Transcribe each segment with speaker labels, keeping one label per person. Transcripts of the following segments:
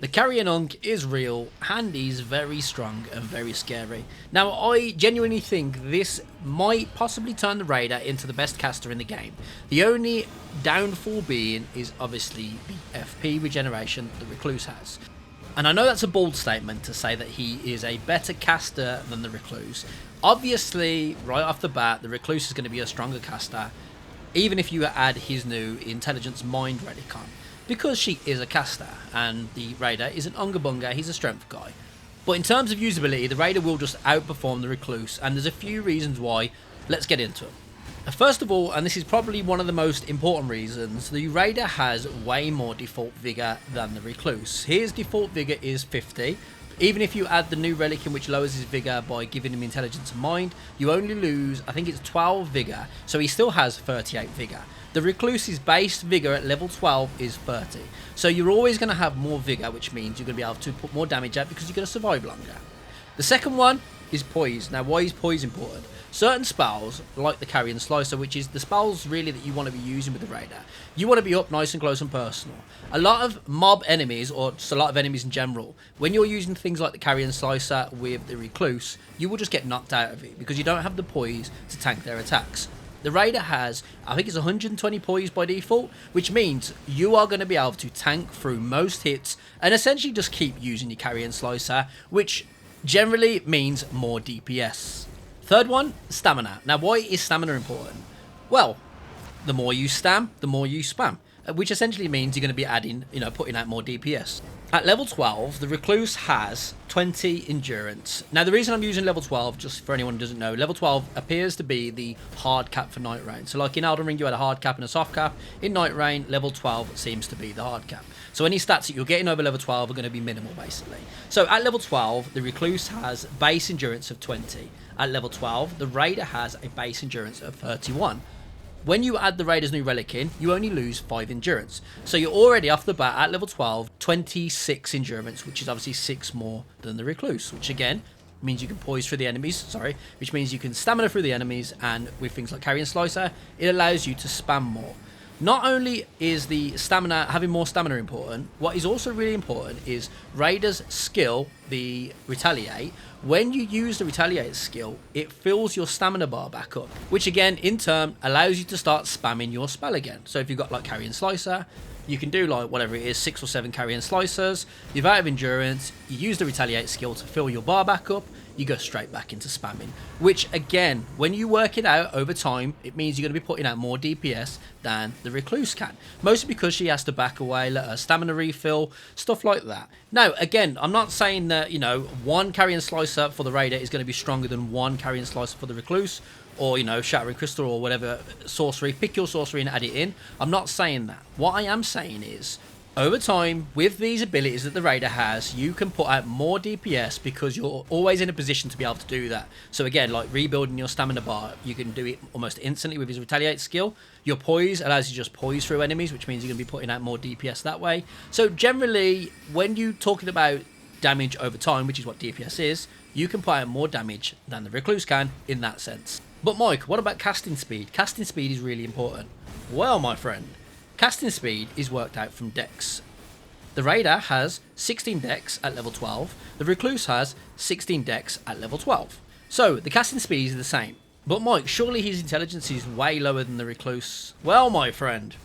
Speaker 1: carrion unk is real, and he's very strong and very scary. Now, I genuinely think this might possibly turn the Raider into the best caster in the game. The only downfall being is obviously the FP regeneration the Recluse has. And I know that's a bold statement to say that he is a better caster than the Recluse. Obviously, right off the bat, the Recluse is going to be a stronger caster, even if you add his new Intelligence Mind relic on. Because she is a caster, and the Raider is an Unga he's a strength guy. But in terms of usability, the Raider will just outperform the Recluse, and there's a few reasons why. Let's get into it. First of all, and this is probably one of the most important reasons, the Raider has way more default Vigor than the Recluse. His default Vigor is 50. Even if you add the new relic in which lowers his Vigor by giving him Intelligence and Mind, you only lose, I think it's 12 Vigor, so he still has 38 Vigor. The Recluse's base Vigor at level 12 is 30. So you're always going to have more Vigor, which means you're going to be able to put more damage out because you're going to survive longer. The second one is Poise. Now, why is Poise important? Certain spells, like the Carrion Slicer, which is the spells really that you want to be using with the Raider, you want to be up nice and close and personal. A lot of mob enemies, or just a lot of enemies in general, when you're using things like the Carrion Slicer with the Recluse, you will just get knocked out of it because you don't have the poise to tank their attacks. The Raider has, I think it's 120 poise by default, which means you are going to be able to tank through most hits and essentially just keep using your Carrion Slicer, which generally means more DPS. Third one, stamina. Now, why is stamina important? Well, the more you stam, the more you spam, which essentially means you're going to be adding, putting out more DPS. At level 12, the Recluse has 20 endurance. Now, the reason I'm using level 12, just for anyone who doesn't know, level 12 appears to be the hard cap for Nightreign. So like in Elden Ring, you had a hard cap and a soft cap. In Nightreign, level 12 seems to be the hard cap. So any stats that you're getting over level 12 are going to be minimal, basically. So at level 12, the Recluse has base endurance of 20. At level 12, the Raider has a base endurance of 31. When you add the Raider's new relic in, you only lose 5 endurance. So you're already off the bat at level 12, 26 endurance, which is obviously 6 more than the Recluse, which again means you can poise through the enemies, which means you can stamina through the enemies, and with things like Carrion Slicer, it allows you to spam more. Not only is the stamina, having more stamina important, what is also really important is Raider's skill, the Retaliate. When you use the Retaliate skill, it fills your stamina bar back up, which again, in turn, allows you to start spamming your spell again. So if you've got like Carrion Slicer, you can do like whatever it is, 6 or 7 Carrion Slicers, you're out of endurance, you use the Retaliate skill to fill your bar back up, you go straight back into spamming. Which again, when you work it out over time, it means you're going to be putting out more DPS than the Recluse can. Mostly because she has to back away, let her stamina refill, stuff like that. Now, again, I'm not saying that, one Carrion Slicer for the Raider is going to be stronger than one Carrion Slicer for the Recluse, or, Shattering Crystal or whatever sorcery. Pick your sorcery and add it in. I'm not saying that. What I am saying is, over time, with these abilities that the Raider has, you can put out more DPS because you're always in a position to be able to do that. So again, like rebuilding your stamina bar, you can do it almost instantly with his Retaliate skill. Your poise allows you to just poise through enemies, which means you're going to be putting out more DPS that way. So generally, when you're talking about damage over time, which is what DPS is, you can put out more damage than the Recluse can in that sense. But Mike, what about casting speed? Casting speed is really important. Well, my friend, casting speed is worked out from dex. The Raider has 16 dex at level 12. The Recluse has 16 dex at level 12. So the casting speed is the same. But Mike, surely his intelligence is way lower than the Recluse. Well, my friend,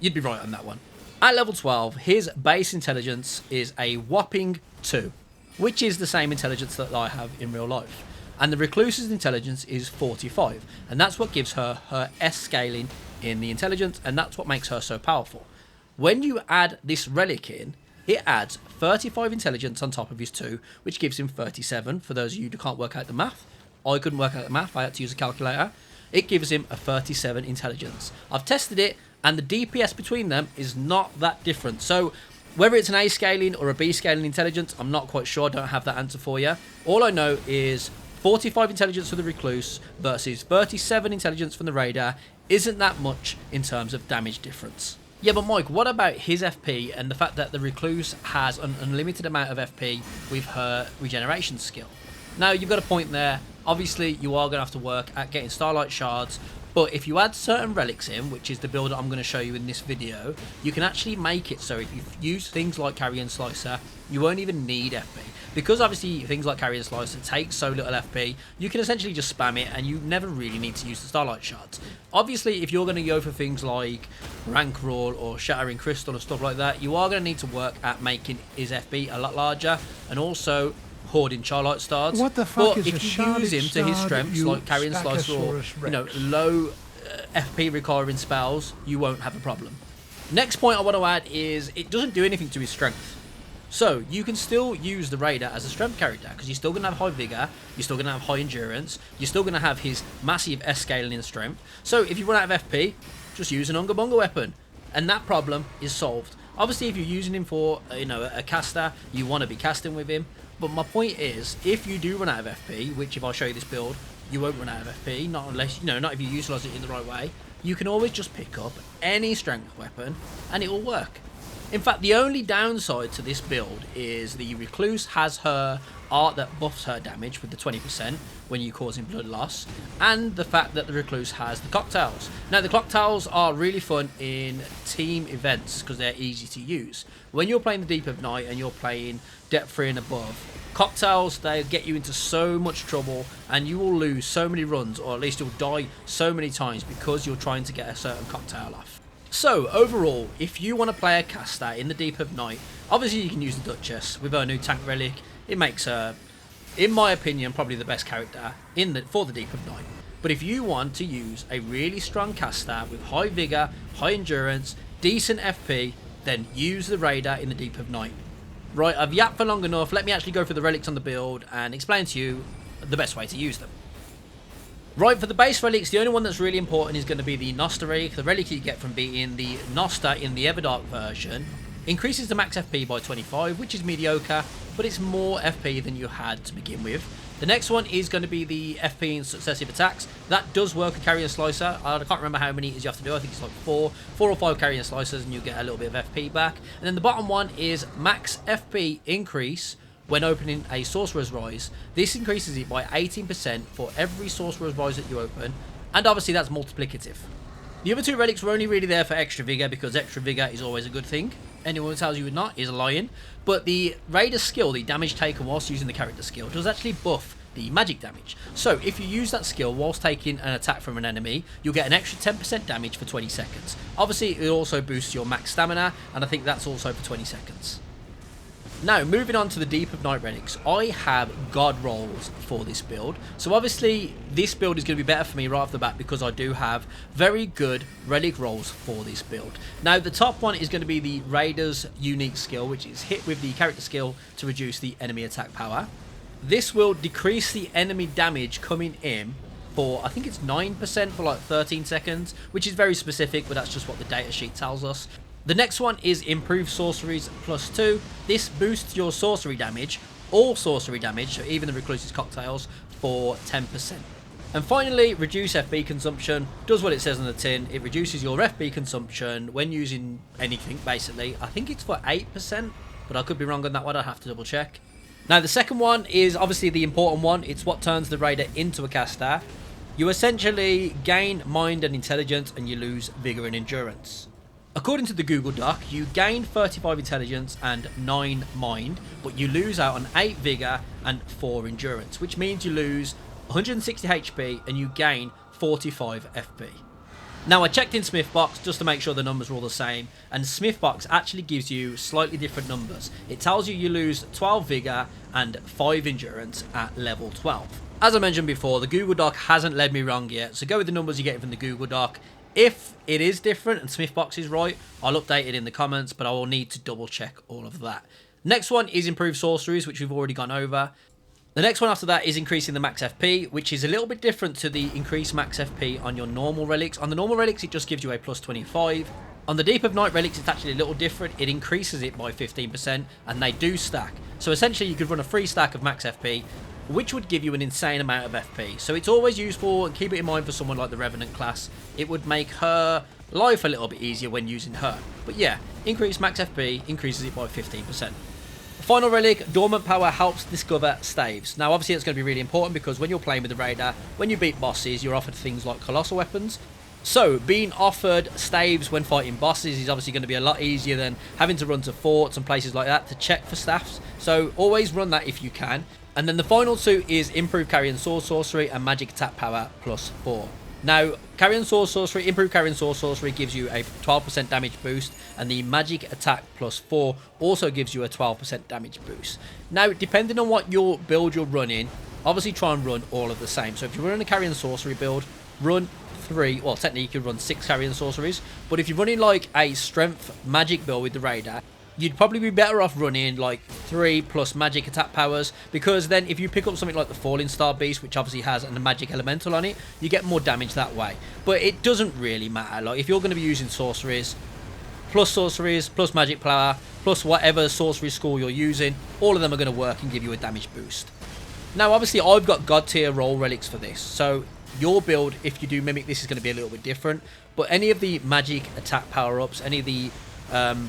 Speaker 1: you'd be right on that one. At level 12, his base intelligence is a whopping 2, which is the same intelligence that I have in real life. And the Recluse's intelligence is 45, and that's what gives her S scaling in the intelligence, and that's what makes her so powerful. When you add this relic in, it adds 35 intelligence on top of his 2, which gives him 37. For those of you who can't work out the math, I couldn't work out the math, I had to use a calculator. It gives him a 37 intelligence. I've tested it, and the DPS between them is not that different. So whether it's an A scaling or a B scaling intelligence, I'm not quite sure. I don't have that answer for you. All I know is 45 intelligence for the Recluse versus 37 intelligence from the Raider isn't that much in terms of damage difference. Yeah, but Mike, what about his FP and the fact that the Recluse has an unlimited amount of FP with her regeneration skill? Now, you've got a point there. Obviously, you are going to have to work at getting Starlight Shards, but if you add certain relics in, which is the build that I'm going to show you in this video, you can actually make it so if you use things like Carrion Slicer, you won't even need FP. Because obviously things like Carrier Slicer take so little FP, you can essentially just spam it and you never really need to use the Starlight Shards. Obviously, if you're going to go for things like Rank Roll or Shattering Crystal or stuff like that, you are going to need to work at making his FP a lot larger and also hoarding Charlight Stars.
Speaker 2: What the fuck
Speaker 1: but
Speaker 2: is
Speaker 1: if you use him to his strengths, like Carrion Slicer or low FP requiring spells, you won't have a problem. Next point I want to add is it doesn't do anything to his strength. So you can still use the Raider as a strength character because you're still going to have high vigor, you're still going to have high endurance, you're still going to have his massive S scaling in strength. So if you run out of FP, just use an Unga Bunga weapon and that problem is solved. Obviously if you're using him for a caster, you want to be casting with him. But my point is, if you do run out of FP, which if I show you this build, you won't run out of FP, not unless, not if you utilise it in the right way, you can always just pick up any strength weapon and it will work. In fact, the only downside to this build is the Recluse has her art that buffs her damage with the 20% when you're causing blood loss, and the fact that the Recluse has the cocktails. Now, the cocktails are really fun in team events because they're easy to use. When you're playing the Deep of Night and you're playing Depth 3 and above, cocktails, they get you into so much trouble and you will lose so many runs, or at least you'll die so many times because you're trying to get a certain cocktail off. So overall, if you want to play a caster in the Deep of Night, obviously you can use the Duchess with her new tank relic. It makes her, in my opinion, probably the best character for the Deep of Night. But if you want to use a really strong caster with high vigor, high endurance, decent FP, then use the Raider in the Deep of Night. Right, I've yapped for long enough. Let me actually go through the relics on the build and explain to you the best way to use them. Right, for the base relics, the only one that's really important is going to be the Nightreign. The relic you get from being the Noster in the Everdark version increases the max FP by 25, which is mediocre, but it's more FP than you had to begin with. The next one is going to be the FP in successive attacks. That does work with Carrion Slicer. I can't remember how many it is you have to do. I think it's like 4 or 5 Carrion Slicers and you get a little bit of FP back. And then the bottom one is max FP increase when opening a Sorcerer's Rise. This increases it by 18% for every Sorcerer's Rise that you open, and obviously that's multiplicative. The other two relics were only really there for extra vigor because extra vigor is always a good thing. Anyone who tells you not is lying. But the Raider skill, the damage taken whilst using the character skill, does actually buff the magic damage. So if you use that skill whilst taking an attack from an enemy, you'll get an extra 10% damage for 20 seconds. Obviously it also boosts your max stamina, and I think that's also for 20 seconds. Now, moving on to the Deep of Night relics, I have God rolls for this build. So obviously, this build is going to be better for me right off the bat because I do have very good relic rolls for this build. Now, the top one is going to be the Raider's unique skill, which is hit with the character skill to reduce the enemy attack power. This will decrease the enemy damage coming in for, I think it's 9% for like 13 seconds, which is very specific, but that's just what the datasheet tells us. The next one is Improved Sorceries +2. This boosts your sorcery damage, all sorcery damage, so even the Recluse's cocktails, for 10%. And finally, Reduce FB Consumption does what it says on the tin. It reduces your FB consumption when using anything, basically. I think it's for 8%, but I could be wrong on that one. I'll have to double check. Now, the second one is obviously the important one. It's what turns the Raider into a caster. You essentially gain Mind and Intelligence, and you lose Vigor and Endurance. According to the Google Doc, you gain 35 intelligence and 9 mind, but you lose out on 8 vigor and 4 endurance, which means you lose 160 HP and you gain 45 FP. Now, I checked in Smithbox just to make sure the numbers were all the same, and Smithbox actually gives you slightly different numbers. It tells you lose 12 vigor and 5 endurance at level 12. As I mentioned before, the Google Doc hasn't led me wrong yet, so go with the numbers you're getting from the Google Doc. If it is different and Smithbox is right, I'll update it in the comments, but I will need to double check all of that. Next one is Improved Sorceries, which we've already gone over. The next one after that is increasing the max FP, which is a little bit different to the increased max FP on your normal relics. On the normal relics, it just gives you a +25. On the Deep of Night relics, it's actually a little different. It increases it by 15%, and they do stack. So essentially, you could run a free stack of max FP, which would give you an insane amount of FP. So it's always useful, and keep it in mind for someone like the Revenant class. It would make her life a little bit easier when using her. But yeah, increased max FP increases it by 15%. Final relic, Dormant Power, helps discover staves. Now obviously it's going to be really important because when you're playing with the Raider, when you beat bosses, you're offered things like Colossal Weapons. So, being offered staves when fighting bosses is obviously going to be a lot easier than having to run to forts and places like that to check for staffs. So, always run that if you can. And then the final two is improved carry and sword sorcery and magic attack power +4. Now, carry and sword sorcery, improved carry and sword sorcery gives you a 12% damage boost, and the magic attack +4 also gives you a 12% damage boost. Now, depending on what your build you're running, obviously try and run all of the same. So if you're running a carry and sorcery build, run 3, well technically you could run 6 carry and sorceries, but if you're running like a strength magic build with the Raider, you'd probably be better off running like 3 plus magic attack powers, because then if you pick up something like the Falling Star Beast, which obviously has a magic elemental on it, you get more damage that way. But it doesn't really matter. Like if you're going to be using sorceries plus magic power plus whatever sorcery school you're using, all of them are going to work and give you a damage boost. Now obviously I've got god tier roll relics for this, so your build, if you do mimic this, is going to be a little bit different. But any of the magic attack power-ups, any of the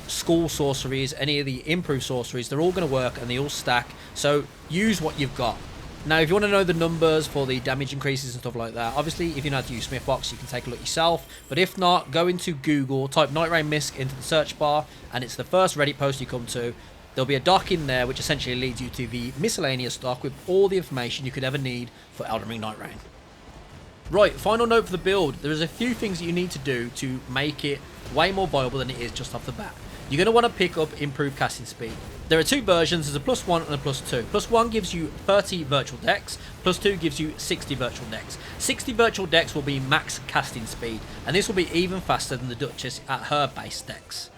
Speaker 1: school sorceries, any of the improved sorceries, they're all going to work and they all stack. So use what you've got. Now if you want to know the numbers for the damage increases and stuff like that, obviously if you know how to use Smithbox you can take a look yourself, but if not, go into Google, type Nightreign Misc into the search bar, and it's the first Reddit post you come to. There'll be a doc in there which essentially leads you to the miscellaneous doc with all the information you could ever need for Elden Ring Nightreign. Right, final note for the build. There is a few things that you need to do to make it way more viable than it is just off the bat. You're going to want to pick up improved casting speed. There are two versions, there's a +1 and a +2. +1 gives you 30 virtual dex, +2 gives you 60 virtual dex. 60 virtual dex will be max casting speed, and this will be even faster than the Duchess at her base dex.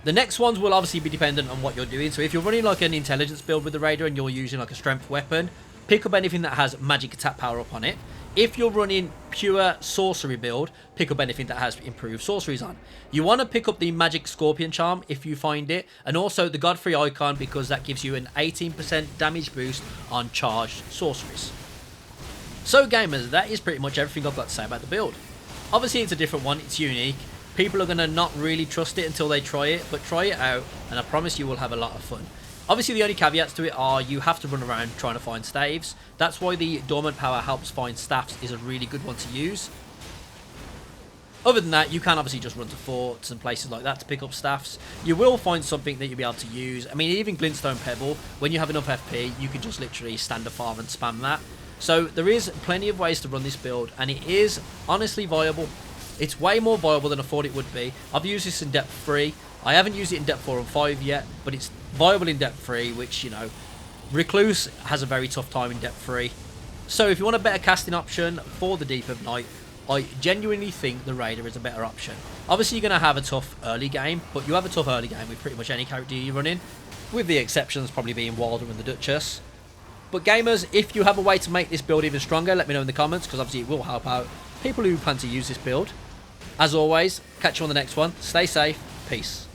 Speaker 1: The next ones will obviously be dependent on what you're doing, so if you're running like an intelligence build with the Raider and you're using like a strength weapon, pick up anything that has magic attack power up on it. If you're running pure sorcery build, pick up anything that has improved sorceries on. You want to pick up the magic scorpion charm if you find it, and also the godfrey icon, because that gives you an 18% damage boost on charged sorceries. So gamers, that is pretty much everything I've got to say about the build. Obviously it's a different one, it's unique. People are going to not really trust it until they try it, but try it out and I promise you will have a lot of fun. Obviously the only caveats to it are you have to run around trying to find staves. That's why the dormant power helps find staffs is a really good one to use. Other than that, you can obviously just run to forts and places like that to pick up staffs. You will find something that you'll be able to use. I mean, even Glintstone Pebble, when you have enough FP, you can just literally stand afar and spam that. So there is plenty of ways to run this build, and it is honestly viable. It's way more viable than I thought it would be. I've used this in depth 3. I haven't used it in depth 4 and 5 yet, but it's viable in depth 3, which, you know, Recluse has a very tough time in depth 3. So if you want a better casting option for the Deep of Night, I genuinely think the Raider is a better option. Obviously you're going to have a tough early game, but you have a tough early game with pretty much any character you run in, with the exceptions probably being Wilder and the Duchess. But gamers, if you have a way to make this build even stronger, let me know in the comments, because obviously it will help out people who plan to use this build. As always, catch you on the next one. Stay safe. Peace.